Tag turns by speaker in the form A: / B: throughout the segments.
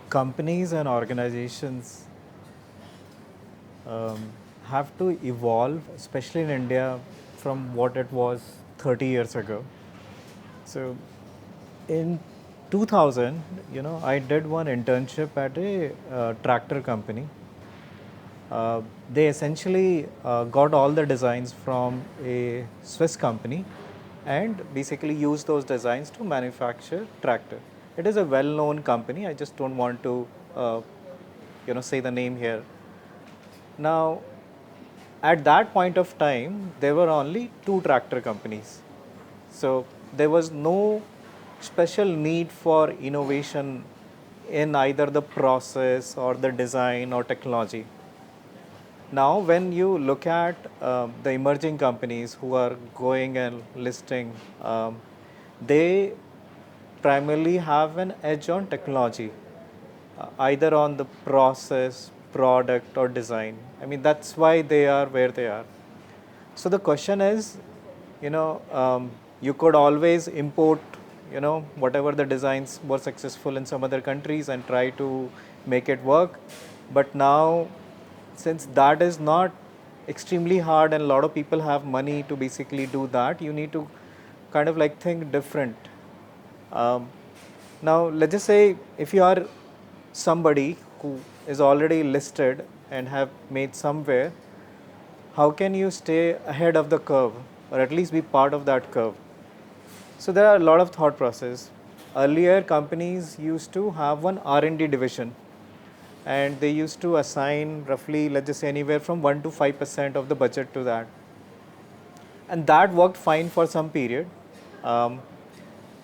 A: companies and organizations um, have to evolve, especially in India, from what it was 30 years ago. So, in 2000, I did one internship at a tractor company. They essentially got all the designs from a Swiss company and basically used those designs to manufacture tractor. It is a well-known company. I just don't want to, say the name here. Now, at that point of time, there were only two tractor companies. So there was no special need for innovation in either the process or the design or technology. Now, when you look at the emerging companies who are going and listing, they primarily have an edge on technology, either on the process, product, or design. I mean, that's why they are where they are. So the question is, you could always import, whatever the designs were successful in some other countries and try to make it work. But now, since that is not extremely hard and a lot of people have money to basically do that, you need to kind of like think different. Um, Now, let's just say if you are somebody who is already listed and have made somewhere, how can you stay ahead of the curve or at least be part of that curve? So there are a lot of thought process. Earlier, companies used to have one R&D division, and they used to assign roughly, let's just say, anywhere from 1 to 5% of the budget to that, and that worked fine for some period. Um,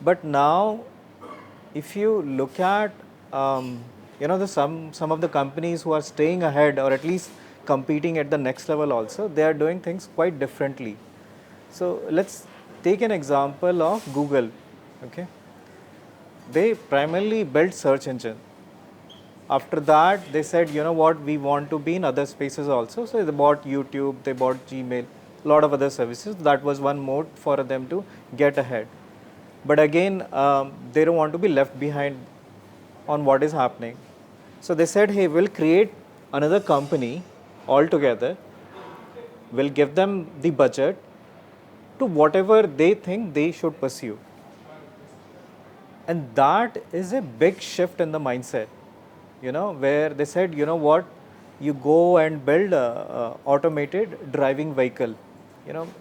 A: but now, if you look at some of the companies who are staying ahead or at least competing at the next level also, they are doing things quite differently. So let's take an example of Google. Okay, they primarily built search engine. After that, they said, you know what, we want to be in other spaces also. So they bought YouTube, they bought Gmail, a lot of other services. That was one mode for them to get ahead. But again, they don't want to be left behind on what is happening. So they said, hey, we'll create another company altogether. We'll give them the budget to whatever they think they should pursue. And that is a big shift in the mindset, where they said, you know what, you go and build a automated driving vehicle,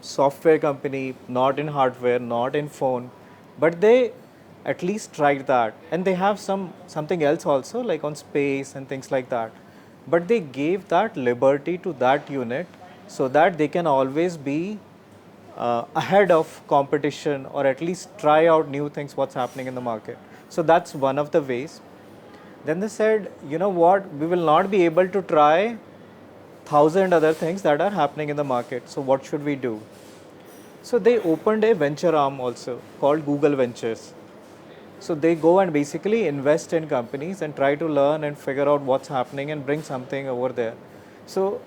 A: software company, not in hardware, not in phone, but they at least tried that. And they have something else also, like on space and things like that. But they gave that liberty to that unit so that they can always be ahead of competition or at least try out new things what's happening in the market. So that's one of the ways. Then they said, you know what, we will not be able to try thousand other things that are happening in the market. So what should we do? So they opened a venture arm also called Google Ventures. So they go and basically invest in companies and try to learn and figure out what's happening and bring something over there. So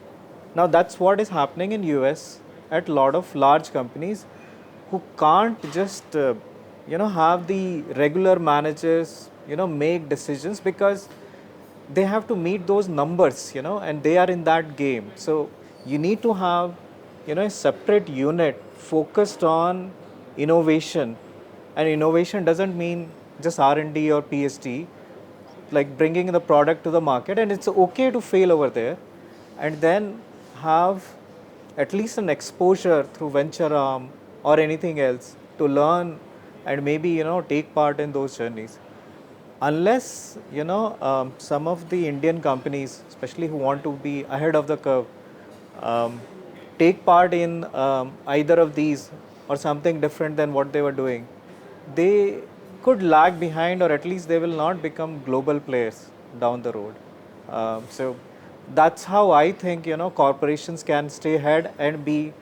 A: now that's what is happening in US at a lot of large companies who can't just have the regular managers make decisions because they have to meet those numbers, and they are in that game. So you need to have a separate unit focused on innovation, and innovation doesn't mean just R&D or PhD, like bringing the product to the market, and it's okay to fail over there, and then have at least an exposure through venture arm or anything else to learn and maybe take part in those journeys. Unless some of the Indian companies, especially who want to be ahead of the curve, um, take part in either of these or something different than what they were doing, they could lag behind, or at least they will not become global players down the road. So that's how I think corporations can stay ahead and be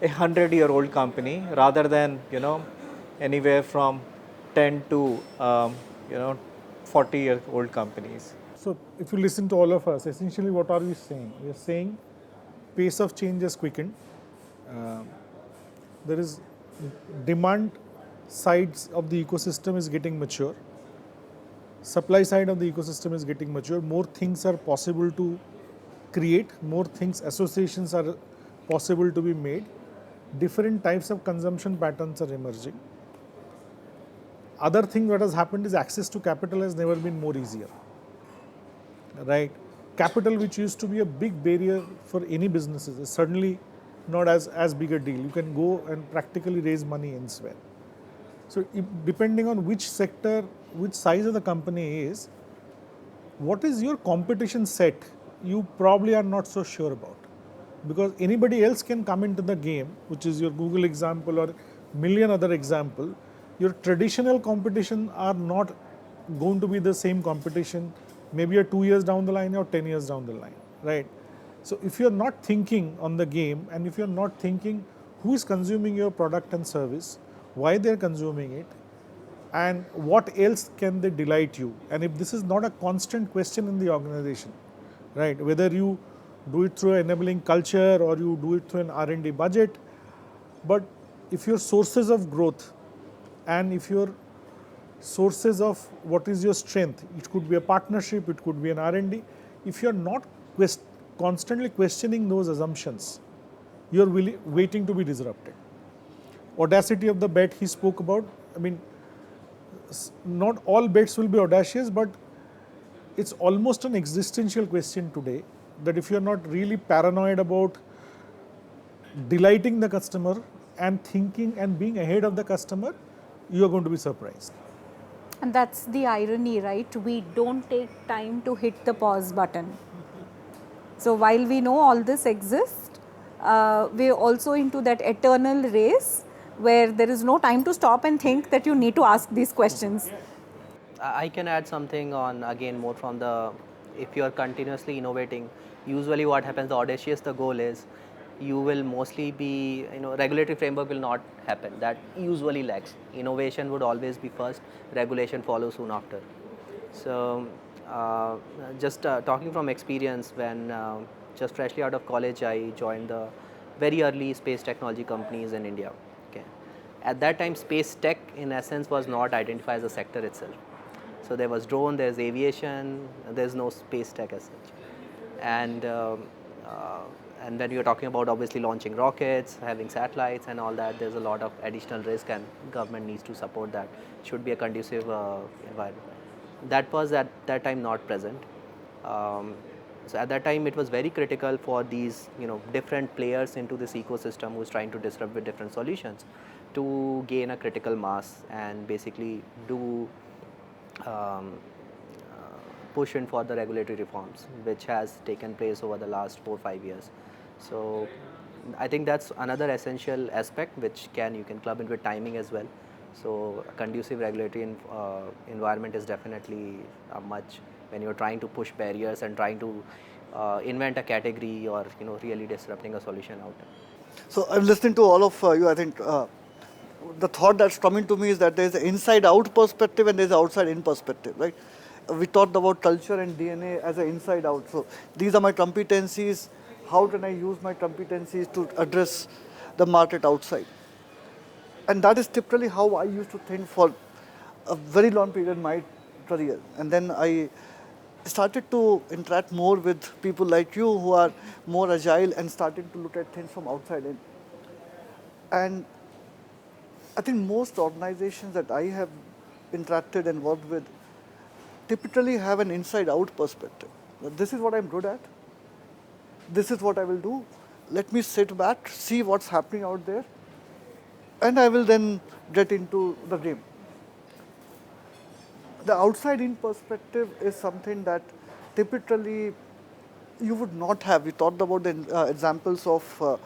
A: 100-year-old company rather than anywhere from 10 to 40-year-old companies.
B: So if you listen to all of us, essentially what are we saying? We are saying pace of change is quickened. Uh, there is demand sides of the ecosystem is getting mature. supply side of the ecosystem is getting mature, more things are possible to create, more things, associations are possible to be made, different types of consumption patterns are emerging. Other thing that has happened is access to capital has never been more easier, right? Capital, which used to be a big barrier for any businesses, is suddenly not as big a deal. You can go and practically raise money elsewhere. So depending on which sector, which size of the company is, what is your competition set, you probably are not so sure about. Because anybody else can come into the game, which is your Google example or million other example. Your traditional competition are not going to be the same competition maybe 2 years down the line or 10 years down the line, right? So if you're not thinking on the game, and if you're not thinking who is consuming your product and service, why they're consuming it, and what else can they delight you, and if this is not a constant question in the organization, right, whether you do it through enabling culture or you do it through an R&D budget, but if your sources of growth and if your sources of what is your strength, it could be a partnership, it could be an R&D, if you're not constantly questioning those assumptions, you're waiting to be disrupted. Audacity of the bet he spoke about, I mean, not all bets will be audacious, but it's almost an existential question today that if you're not really paranoid about delighting the customer and thinking and being ahead of the customer, you're going to be surprised.
C: And that's the irony, right? We don't take time to hit the pause button. So while we know all this exists, we're also into that eternal race where there is no time to stop and think that you need to ask these questions.
D: I can add something on, again, more from the, if you are continuously innovating, usually what happens, the audacious the goal is, you will mostly be, regulatory framework will not happen. That usually lacks. Innovation would always be first, regulation follows soon after. So just talking from experience, when just freshly out of college, I joined the very early space technology companies in India. Okay. At that time, space tech in essence was not identified as a sector itself. So there was drone, there's aviation, there's no space tech as such. And when you're talking about obviously launching rockets, having satellites and all that, there's a lot of additional risk, and government needs to support that. It should be a conducive environment. That was at that time not present. So at that time it was very critical for these different players into this ecosystem who's trying to disrupt with different solutions to gain a critical mass and basically do push in for the regulatory reforms, which has taken place over the last 4-5 years. So I think that's another essential aspect which you can club in with timing as well. So a conducive regulatory environment is definitely a much when you're trying to push barriers and trying to invent a category or really disrupting a solution out there.
E: So I'm listening to all of you. I think the thought that's coming to me is that there's an inside-out perspective and there's an outside-in perspective, right? We talked about culture and DNA as an inside-out. So these are my competencies. How can I use my competencies to address the market outside? And that is typically how I used to think for a very long period in my career. And then I started to interact more with people like you who are more agile and started to look at things from outside in. And I think most organizations that I have interacted and worked with typically have an inside-out perspective. This is what I'm good at. This is what I will do. Let me sit back, see what's happening out there, and I will then get into the game. The outside-in perspective is something that typically you would not have. We talked about the examples of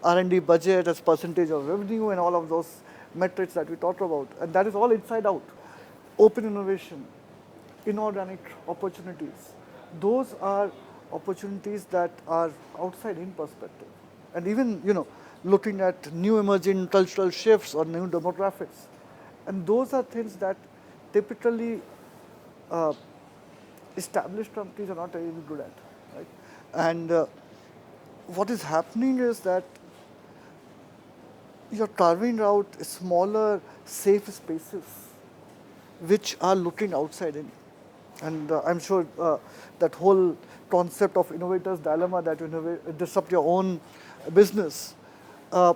E: R&D budget as percentage of revenue and all of those metrics that we talked about, and that is all inside out. Open innovation, inorganic opportunities. Those are opportunities that are outside in perspective. And even, looking at new emerging cultural shifts or new demographics. And those are things that typically established companies are not really good at, right? And what is happening is that you're carving out smaller, safe spaces which are looking outside in. And I'm sure that whole concept of innovator's dilemma, that you disrupt your own business, a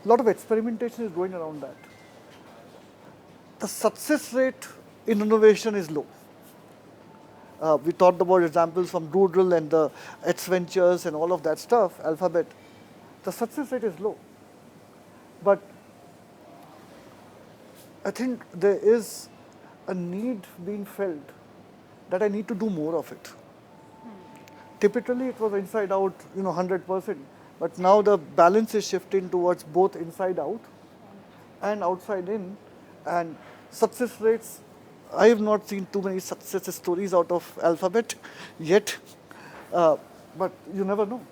E: lot of experimentation is going around that. The success rate in innovation is low. We talked about examples from Doodle and the X Ventures and all of that stuff, Alphabet. The success rate is low. But I think there is a need being felt that I need to do more of it. Typically, it was inside out, 100%. But now the balance is shifting towards both inside out and outside in. And success rates, I have not seen too many success stories out of Alphabet yet. But you never know.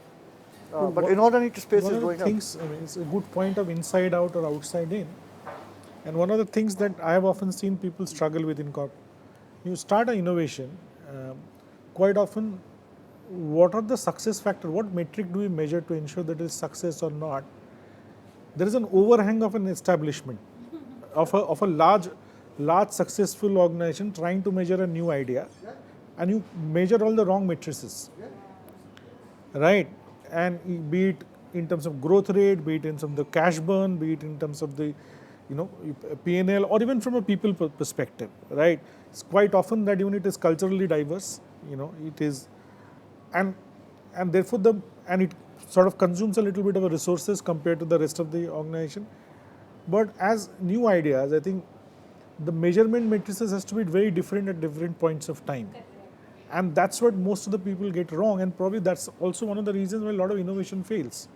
E: But inorganic space is going up.
B: It's a good point of inside out or outside in. And one of the things that I have often seen people struggle with in corp, you start an innovation, quite often, what are the success factors? What metric do we measure to ensure that it is success or not? There is an overhang of an establishment, of a large successful organization trying to measure a new idea, and you measure all the wrong matrices, right? And be it in terms of growth rate, be it in terms of the cash burn, be it in terms of the P&L, or even from a people perspective, right? It's quite often that even it is culturally diverse, it is, and therefore it sort of consumes a little bit of resources compared to the rest of the organization. But as new ideas, I think the measurement matrices has to be very different at different points of time. And that's what most of the people get wrong, and probably that's also one of the reasons why a lot of innovation fails,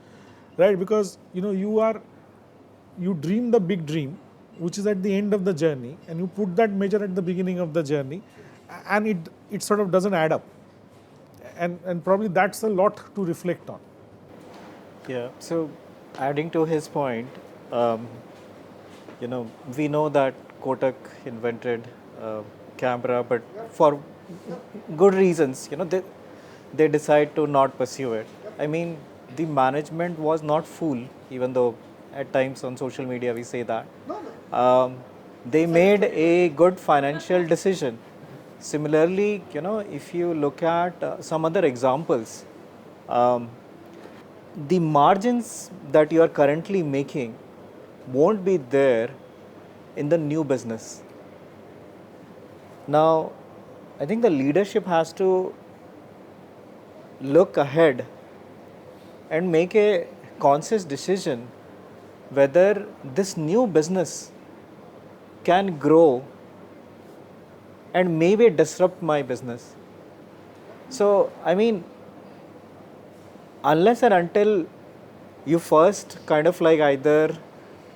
B: right? Because you dream the big dream, which is at the end of the journey, and you put that measure at the beginning of the journey, and it sort of doesn't add up. And probably that's a lot to reflect on.
A: Yeah. So, adding to his point, we know that Kodak invented camera, but for good reasons, they decide to not pursue it. I mean, the management was not fool, even though at times on social media we say that. They made a good financial decision. Similarly, if you look at some other examples, the margins that you are currently making won't be there in the new business. Now, I think the leadership has to look ahead and make a conscious decision whether this new business can grow and maybe disrupt my business. So, I mean, unless and until you first kind of like either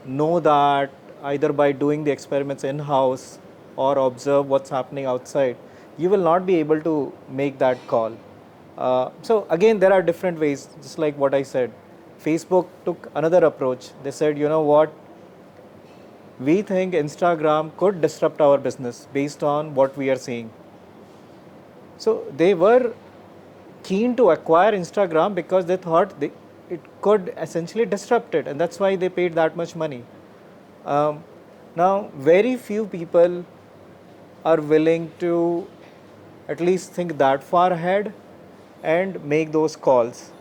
A: know that either by doing the experiments in-house or observe what's happening outside, you will not be able to make that call. So again, there are different ways, just like what I said. Facebook took another approach. They said, you know what, we think Instagram could disrupt our business based on what we are seeing. So they were keen to acquire Instagram because they thought it could essentially disrupt it, and that's why they paid that much money. Now, very few people are willing to at least think that far ahead and make those calls.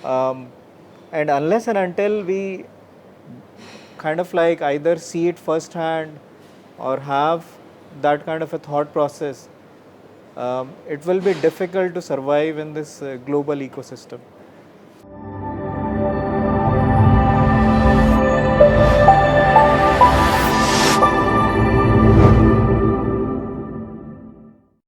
A: And unless and until we kind of like either see it firsthand or have that kind of a thought process, it will be difficult to survive in this global ecosystem.